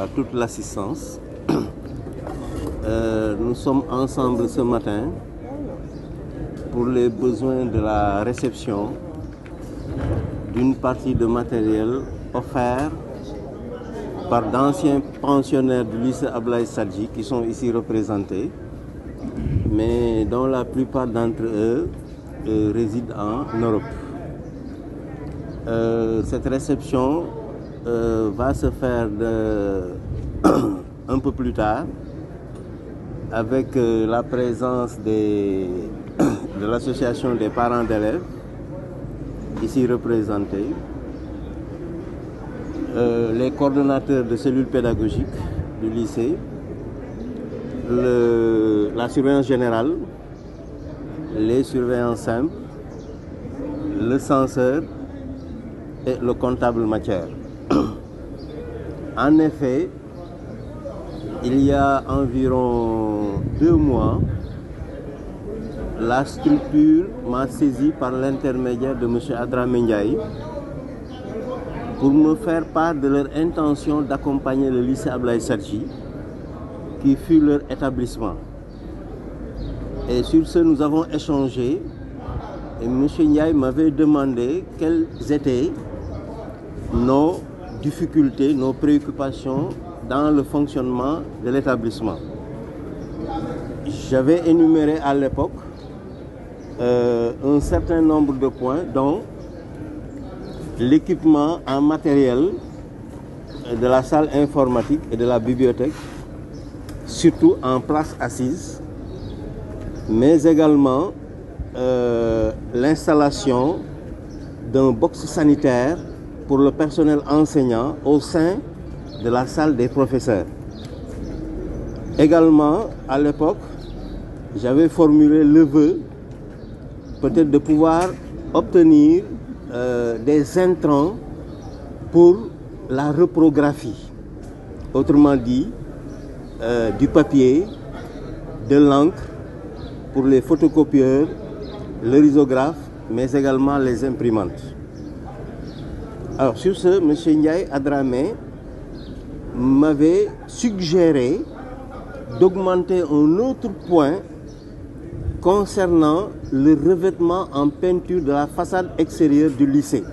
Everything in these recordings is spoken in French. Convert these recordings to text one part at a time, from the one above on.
à toute l'assistance. Nous sommes ensemble ce matin pour les besoins de la réception d'une partie de matériel offert par d'anciens pensionnaires du lycée Abdoulaye Sadji qui sont ici représentés, mais dont la plupart d'entre eux résident en Europe. Cette réception va se faire un peu plus tard avec la présence de l'association des parents d'élèves ici représentés, les coordonnateurs de cellules pédagogiques du lycée, la surveillance générale, les surveillants simples, le censeur et le comptable matière. En effet, il y a environ 2 mois, la structure m'a saisi par l'intermédiaire de M. Adramé Ndiaye pour me faire part de leur intention d'accompagner le lycée Abdoulaye Sadji, qui fut leur établissement. Et sur ce, nous avons échangé et M. Ndiaye m'avait demandé quelles étaient nos difficultés, nos préoccupations dans le fonctionnement de l'établissement. J'avais énuméré à l'époque un certain nombre de points, dont l'équipement en matériel de la salle informatique et de la bibliothèque, surtout en place assise, mais également l'installation d'un box sanitaire pour le personnel enseignant au sein de la salle des professeurs. Également, à l'époque, j'avais formulé le vœu peut-être de pouvoir obtenir des intrants pour la reprographie. Autrement dit, du papier, de l'encre pour les photocopieurs, le risographe, mais également les imprimantes. Alors sur ce, M. Ndiaye Adramé m'avait suggéré d'augmenter un autre point concernant le revêtement en peinture de la façade extérieure du lycée.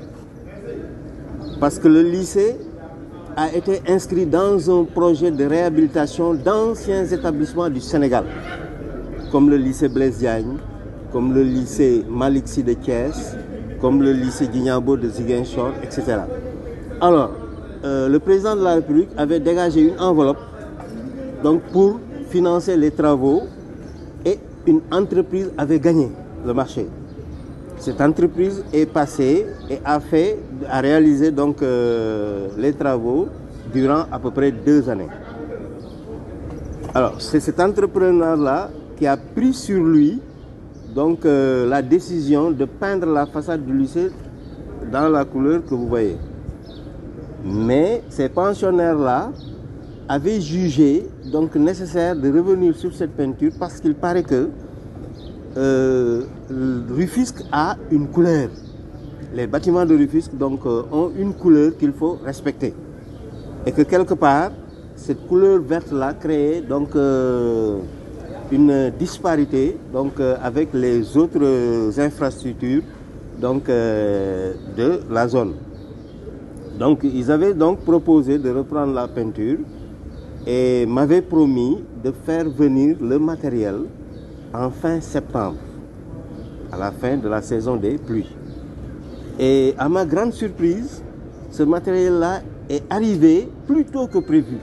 Parce que le lycée a été inscrit dans un projet de réhabilitation d'anciens établissements du Sénégal, comme le lycée Blaise Diagne, comme le lycée Malick Sy de Thiès, comme le lycée Djignabo de Ziguinchor, etc. Alors, le président de la République avait dégagé une enveloppe donc, pour financer les travaux, et une entreprise avait gagné le marché. Cette entreprise est passée et a réalisé donc les travaux durant à peu près 2 années. Alors, c'est cet entrepreneur-là qui a pris sur lui donc la décision de peindre la façade du lycée dans la couleur que vous voyez. Mais ces pensionnaires-là avaient jugé donc nécessaire de revenir sur cette peinture parce qu'il paraît que Rufisque a une couleur. Les bâtiments de Rufisque donc ont une couleur qu'il faut respecter. Et que quelque part, cette couleur verte-là créait donc une disparité donc avec les autres infrastructures donc de la zone. Donc ils avaient donc proposé de reprendre la peinture et m'avaient promis de faire venir le matériel en fin septembre, à la fin de la saison des pluies. Et à ma grande surprise, ce matériel-là est arrivé plus tôt que prévu.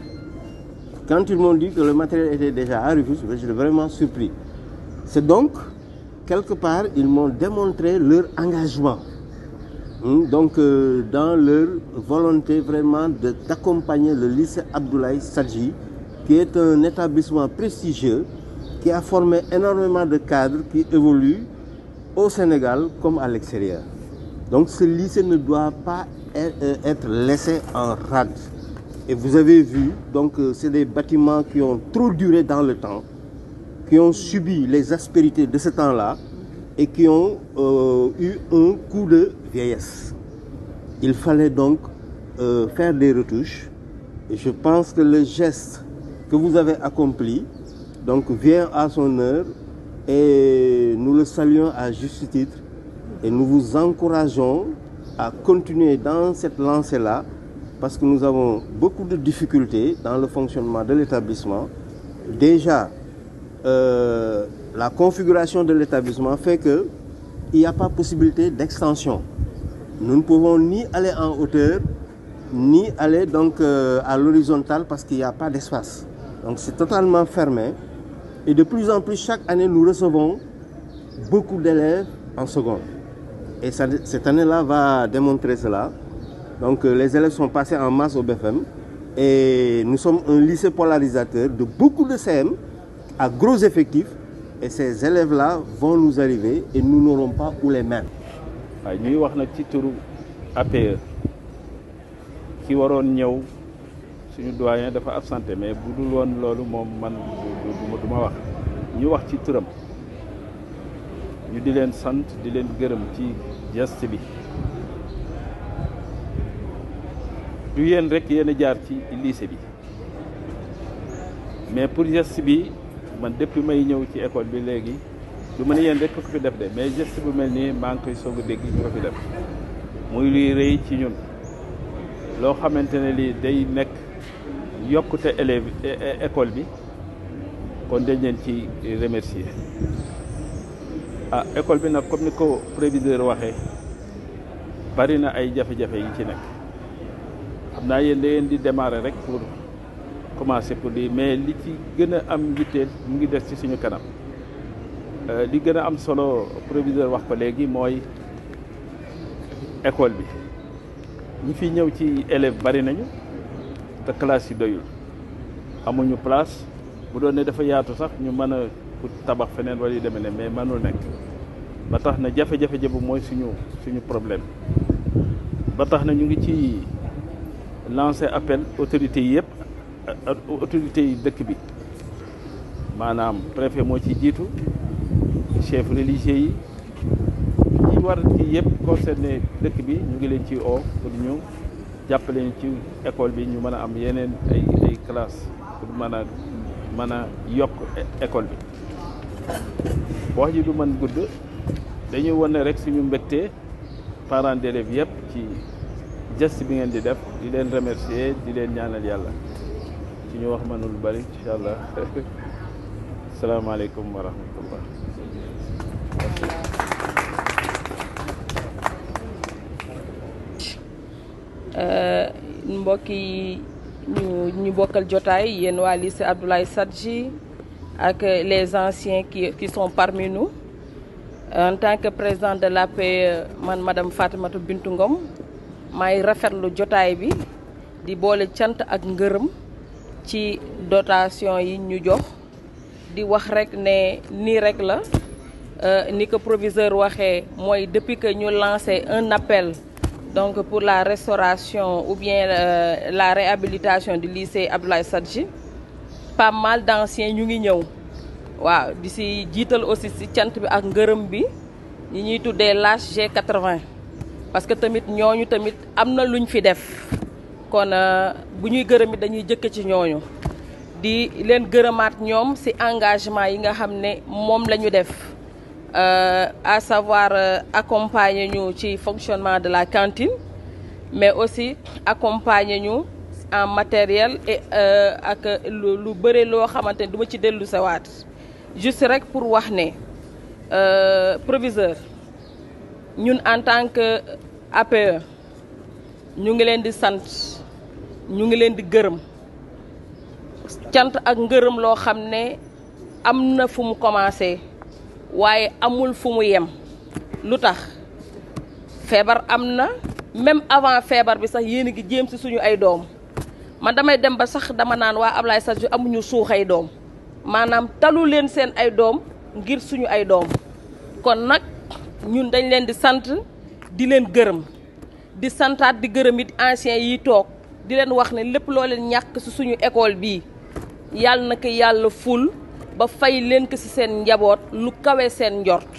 Quand ils m'ont dit que le matériel était déjà arrivé, j'étais vraiment surpris. C'est donc, quelque part, ils m'ont démontré leur engagement. Donc, dans leur volonté vraiment d'accompagner le lycée Abdoulaye Sadji, qui est un établissement prestigieux, qui a formé énormément de cadres qui évoluent au Sénégal comme à l'extérieur. Donc, ce lycée ne doit pas être laissé en rade. Et vous avez vu, donc, c'est des bâtiments qui ont trop duré dans le temps, qui ont subi les aspérités de ce temps-là, et qui ont eu un coup de vieillesse. Il fallait donc faire des retouches Et je pense que le geste que vous avez accompli donc vient à son heure et nous le saluons à juste titre et nous vous encourageons à continuer dans cette lancée-là parce que nous avons beaucoup de difficultés dans le fonctionnement de l'établissement. Déjà, la configuration de l'établissement fait qu'il n'y a pas possibilité d'extension. Nous ne pouvons ni aller en hauteur, ni aller donc à l'horizontale parce qu'il n'y a pas d'espace. Donc c'est totalement fermé. Et de plus en plus, chaque année, nous recevons beaucoup d'élèves en seconde. Et cette année-là va démontrer cela. Donc les élèves sont passés en masse au BFM. Et nous sommes un lycée polarisateur de beaucoup de CM à gros effectifs. Et ces élèves-là vont nous arriver et nous n'aurons pas où les mettre. ñuy wax nag ci turu APE ki waroon ñëw suñu doyen dafa absenté mais bu dul woon loolu moom man du ma wax ñu wax ci turam ñu di leen sant di leen gërëm ci geste bi du yéen rek yéen a jaar ci lycée bi mais pour geste bi man depuis may ñëw ci école bi léegi du ma ne yéen rek ko fi def de mais geste bu mel nii maa ngi koy soog a dégg ñu ko fi def muy luy rëy ci ñun loo xamante ne lii day nekk yokkute élève école bi kon dañ leen ci remercier école bi nag comme ni ko proviseur waxee bari na ay jafe-jafe yi ci nekk xam naa yéen da ngeen di démarrer rek pour commencer pour lii mais li ci gën a am yitteel mu ngi des ci suñu kanam li gën a am solo proviseur wax ko léegi mooy école bi ñi fi ñëw ci élèves bari nañu te classe yi doyul amuñu place bu doon ne dafa yaatu sax ñu mën a pour tabax feneen wala yu demee ne mais mënul nekk ba tax na jafe-jafe bu mooy suñu problème ba tax na ñu ngi ci lancer appel autorités yi yëpp autorités yi dëkk bi maanaam préfet moo ci jiitu chef religieux yi ñi war ci yëpp concerné dëkk bi ñu ngi leen ci oo pour ñu jàppale ñu ci école bi ñu mën a am yeneen ay classe pour mën a yokk école bi wax ji du mën gudd dañuy wane rek suñu mbégte parents d'élèves yëpp ci geste bi ngeen di def di leen remercier di leen ñaanal yàlla ci ñu wax mënul bari incha allah salaamaaleykum wa rahmatullah. mbokk yi ñu bokkal jotaay yéen waa lycée Abdoulaye Sadji ak les anciens qui sont parmi nous en tant que président de l'APE man madame Fatoumata Bintou Ngom maay rafetlu jotaay bi di boole cant ak ngërëm ci dotation yi ñu jox di wax rek ne nii rek la ni ko proviseur waxee mooy depuis que ñu lancé un appel donc pour la restauration ou bien la réhabilitation du lycée Abdoulaye Sadji pas mal d'anciens ñu ngi ñëw waaw di si jiital aussi si cant bi ak ngërëm bi ñi ñuy tuddee l'âge G80 parce que tamit ñooñu tamit am na luñ fi def kon bu ñuy gërëm it dañuy jëkk ci ñooñu di leen gërëmaat ñoom si engagement yi nga xam ne moom la ñu def à savoir accompagner ñu ci fonctionnement de la cantine mais aussi accompagner ñu en matériel et ak lu bëri loo xamante ne du ma ci dellu sawaat juste rek pour wax ne proviseur ñun en tant que APE ñu ngi leen di sant ñu ngi leen di gërëm cant ak ngërëm loo xam ne am na fu mu commencé waaye amul fu mu yem lu tax feebar am na même avant feebar bi sax yéen a ngi jéem si suñu ay doom man damay dem ba sax dama naan waa Abdoulaye Sadji amuñu suuxay doom maanaam talu leen seen ay doom ngir suñu ay doom kon nag ñun dañ leen di sant di leen gërëm di santaat di gërëm it anciens yi toog di leen wax ne lépp loo leen ñàkk si suñu école bii yàlla na ko yàlla ful ba fay leen ko ci seen njaboot lu kawe seen njort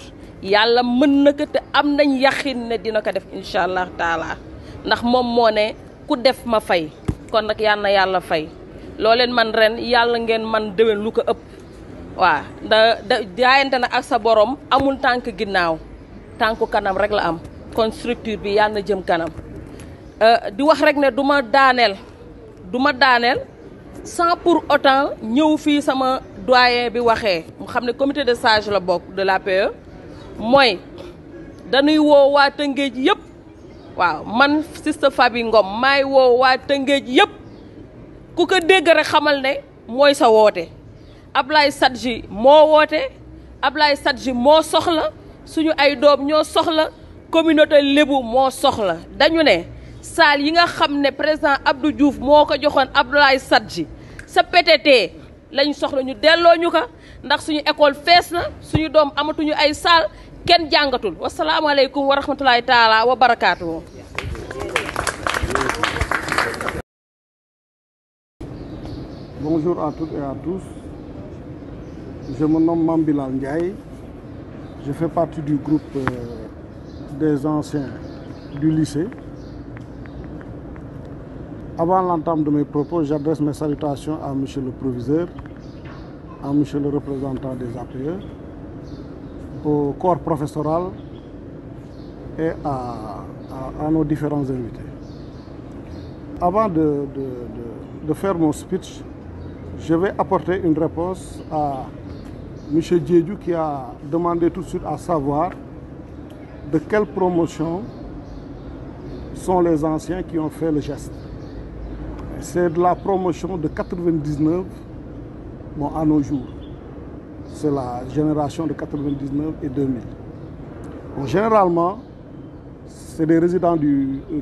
yàlla mën na ko te am nañ yaxin ne dina ko def incha allah taala ndax moom moo ne ku def ma fay kon nag yal na yàlla fay loo leen man ren yàlla ngeen man déwén lu ko ëpp waaw da jaayante na ak sa borom amul tànk ginnaaw tànku kanam rek la am kon structure bi yàlla na jëm kanam di wax rek ne du ma daaneel sans pour autant ñëw fii sama doyen bi waxee mu xam ne comité de sage la bokk de l'APE mooy dañuy woo waa Tëngéej yëpp waaw man Sister Faby Ngom maay woo waa Tëngéej yëpp ku ko dégg rek xamal ne mooy sa woote Ablaye Sadji moo woote Ablaye Sadji moo soxla suñu ay doom ñoo soxla communauté lébu moo soxla dañu ne saal yi nga xam ne président Abdou Diouf moo ko joxoon Ablaye Sadji sa PTT lañ soxla ñu delloo ñu ko ndax suñu école fees na suñu doom amatuñu ay saal kenn jàngatul wasalaamaaleykum wa rahmatulahi taala wa barakaatu. Bonjour à toutes et à tous. Je me nomme Mame Bilal Ndiaye. Je fais partie du groupe des anciens du lycée. Avant l'entame de mes propos, j'adresse mes salutations à monsieur le proviseur, à monsieur le représentant des APE, au corps professoral et à nos différents invités. Avant de faire mon speech, je vais apporter une réponse à M. Diédiou qui a demandé tout de suite à savoir de quelle promotion sont les anciens qui ont fait le geste. C'est de la promotion de 99 à nos jours. C'est la génération de 99 et 2000. Bon, généralement, c'est des résidents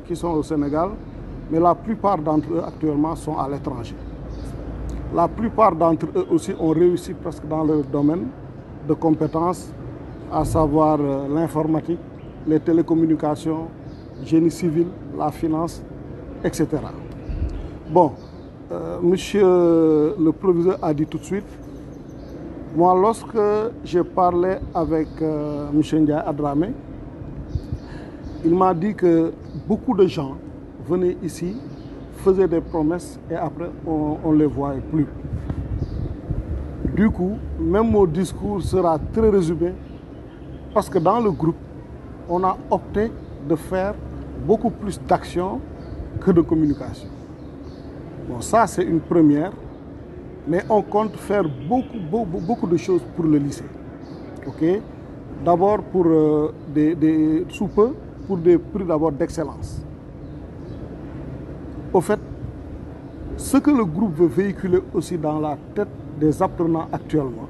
qui sont au Sénégal, mais la plupart d'entre eux actuellement sont à l'étranger. La plupart d'entre eux aussi ont réussi presque dans leur domaine de compétences, à savoir l'informatique, les télécommunications, génie civil, la finance, etc. Bon, monsieur le proviseur a dit tout de suite, moi lorsque j'ai parlé avec monsieur Ndiaye Adramé, il m'a dit que beaucoup de gens venaient ici, faisaient des promesses et après on ne les voyait plus. Du coup, même mon discours sera très résumé parce que dans le groupe, on a opté de faire beaucoup plus d'actions que de communication. Bon, ça c'est une première, mais on compte faire beaucoup de choses pour le lycée. Okay? D'abord pour sous peu, pour des prix d'abord d'excellence. Au fait, ce que le groupe veut véhiculer aussi dans la tête des apprenants actuellement,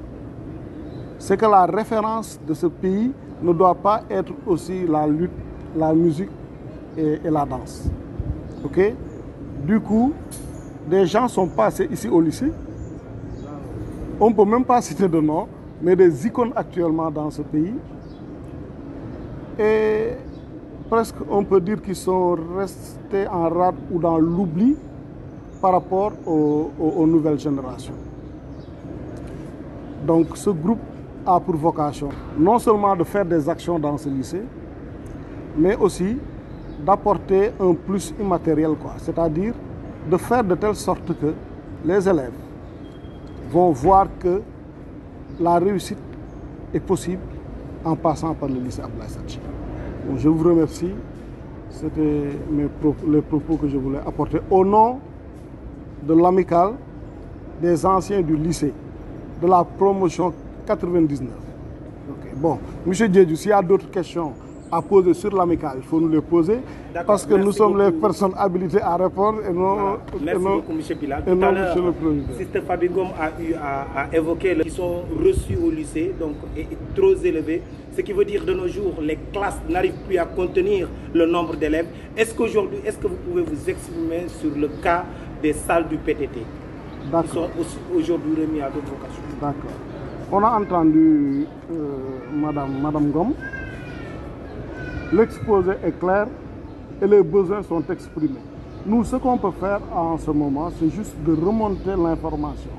c'est que la référence de ce pays ne doit pas être aussi la lutte, la musique et la danse. Okay? Du coup, des gens sont passés ici au lycée. On ne peut même pas citer de nom, mais des icônes actuellement dans ce pays. Et presque on peut dire qu'ils sont restés en rade ou dans l'oubli par rapport aux nouvelles générations. Donc ce groupe a pour vocation non seulement de faire des actions dans ce lycée, mais aussi d'apporter un plus immatériel, c'est-à-dire de faire de telle sorte que les élèves vont voir que la réussite est possible en passant par le lycée Ablaye Sadji. Bon, je vous remercie. C'était les propos que je voulais apporter au nom de l'amicale des anciens du lycée, de la promotion 99. Okay. Bon, M. Diédiou, s'il y a d'autres questions à poser sur l'amicale, il faut nous les poser, parce que nous sommes les personnes habilitées à répondre et non, merci beaucoup, M. Bilal. Tout à l'heure, Sister Faby Ngom a évoqué qui sont reçus au lycée, donc est trop élevés, ce qui veut dire de nos jours, les classes n'arrivent plus à contenir le nombre d'élèves. Est-ce qu'aujourd'hui, est-ce que vous pouvez vous exprimer sur le cas des salles du PTT qui sont aujourd'hui remis à d'autres vocations? D'accord. On a entendu Madame Ngom. L'exposé est clair et les besoins sont exprimés. Nous, ce qu'on peut faire en ce moment, c'est juste de remonter l'information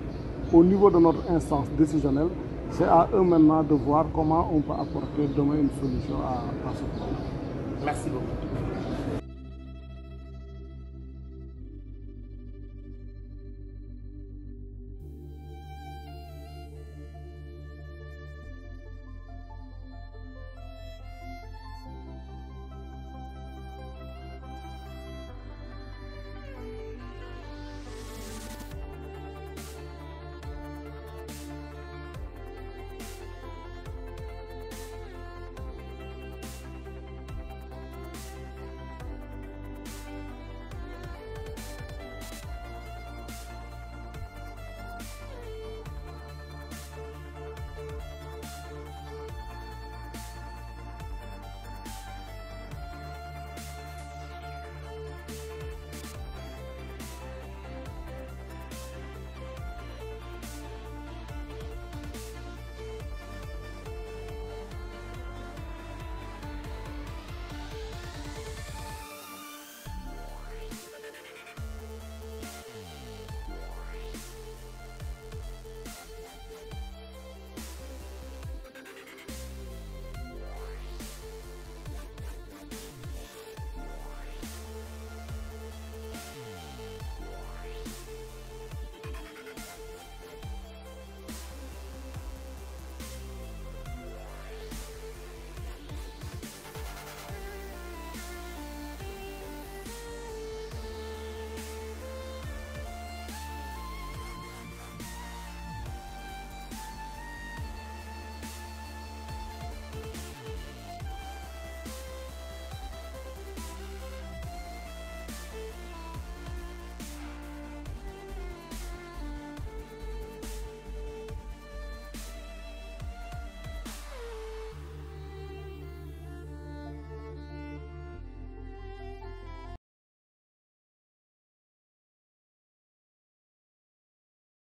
au niveau de notre instance décisionnelle. C'est à eux maintenant de voir comment on peut apporter demain une solution à ce problème. Merci beaucoup.